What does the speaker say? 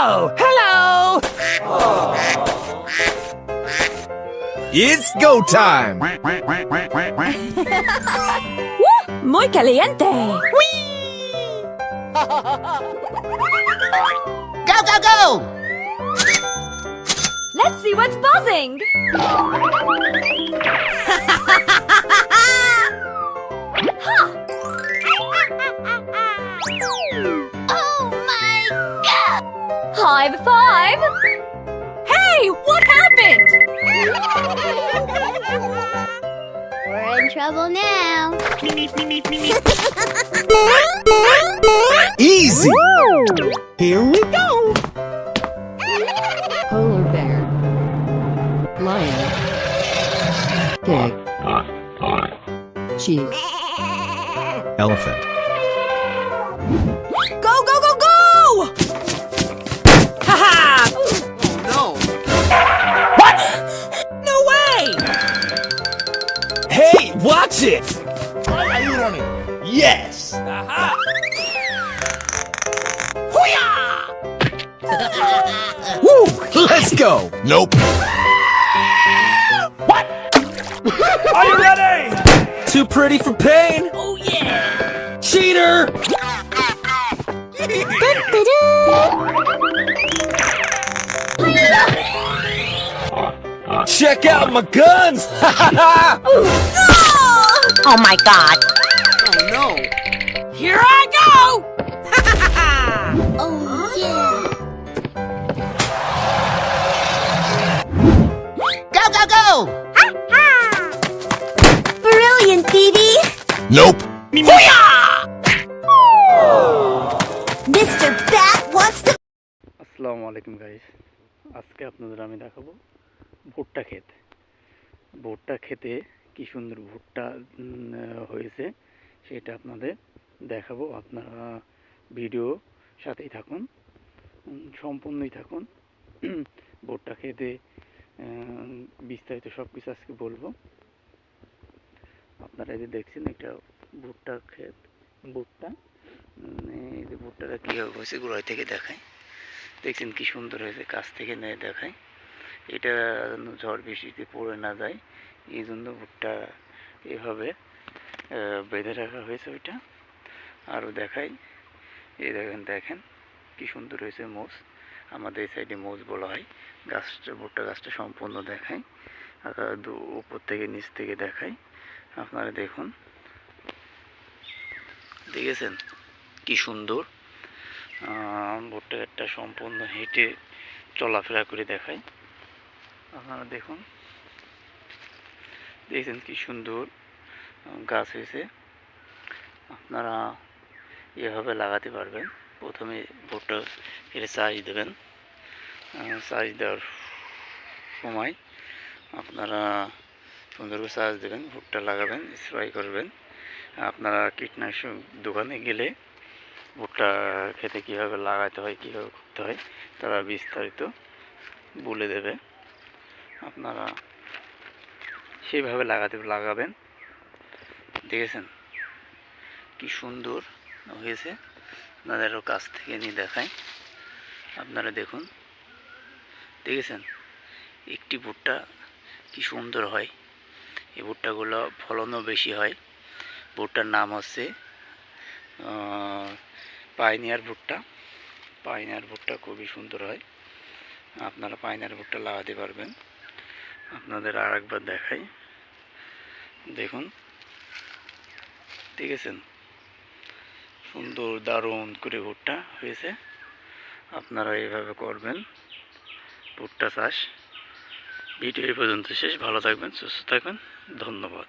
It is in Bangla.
Oh, hello! It's go time! Muy caliente. Go, go, go! Let's see what's buzzing. Oh my god! High five. Hey, what happened? We're in trouble now. Easy! Here we go! Polar bear, lion, pig, sheep, Elephant. Go, go, go, go! Haha! No! What? No way! Hey, watch it! Why are you running? Yes! Aha! Woo! Let's go! Nope. Are you ready? Too pretty for pain? Oh yeah! Cheater! Check out my guns! Oh my god! Oh no. Here I go! Oh yeah. Go, go, go! Brilliant, Phoebe! Nope. Mr. Bat wants to... আসসালামু আলাইকুম গাইস, আজকে আপনাদের আমি দেখাবো ভুট্টা ক্ষেত। ভুট্টা ক্ষেতে কি সুন্দর ভুট্টা হয়েছে সেটা আপনাদের দেখাবো। আপনারা ভিডিও সাথেই থাকুন, সম্পূর্ণই থাকুন। ভুট্টা ক্ষেতে বিস্তারিত সব কিছু আজকে বলবো। আপনারা এই যে দেখছেন এটা ভুট্টা ক্ষেত, ভুট্টা এই যে ভুট্টাটা কীভাবে হয়েছে গোড়ায় থেকে দেখায়। দেখছেন কি সুন্দর হয়েছে, কাছ থেকে নিয়ে দেখায়। এটা ঝড় বৃষ্টিতে পড়ে না যায় এই জন্য ভুট্টা এভাবে বেঁধে রাখা হয়েছে। ওইটা আরও দেখাই, এই দেখেন কি সুন্দর হয়েছে মোষ। আমাদের এই সাইডে মোষ বলা হয়। গাছটা, ভুট্টা গাছটা সম্পূর্ণ দেখায়, উপর থেকে নিচ থেকে দেখায়। আপনারা দেখুন, দেখেছেন কি সুন্দর ভুট্টা একটা সম্পূর্ণ হেঁটে চলাফেরা করে দেখায়। আপনারা দেখুন, দেখছেন কি সুন্দর গাছ হয়েছে। আপনারা এভাবে লাগাতে পারবেন। প্রথমে ভুট্টা এর চাষ দেবেন। চাষ দেওয়ার সময় আপনারা সুন্দর করে চাষ দেবেন, ভুট্টা লাগাবেন, স্প্রে করবেন। আপনারা কীটনাশক দোকানে গেলে ভুট্টা খেতে কীভাবে লাগাতে হয়, কীভাবে করতে হয় তারা বিস্তারিত বলে দেবে। আপনারা সেইভাবে লাগাবেন। দেখেছেন কি সুন্দর হয়েছে, আপনাদেরও কাছ থেকে নিয়ে দেখায়। আপনারা দেখুন, দেখেছেন একটি ভুট্টা কি সুন্দর হয়। এই ভুট্টাগুলো ফলনও বেশি হয়। ভুট্টার নাম হচ্ছে পাইনিয়ার ভুট্টা। পাইনিয়ার ভুট্টা খুবই সুন্দর হয়। আপনারা পাইনিয়ার ভুট্টা লাগাতে পারবেন। আপনাদের আর একবার দেখাই, দেখুন, দেখেছেন সুন্দর দারুণ করে ভুট্টা হয়েছে। আপনারা এইভাবে করবেন ভুট্টা চাষ। ভিডিও এই পর্যন্ত শেষ। ভালো থাকবেন, সুস্থ থাকবেন, ধন্যবাদ।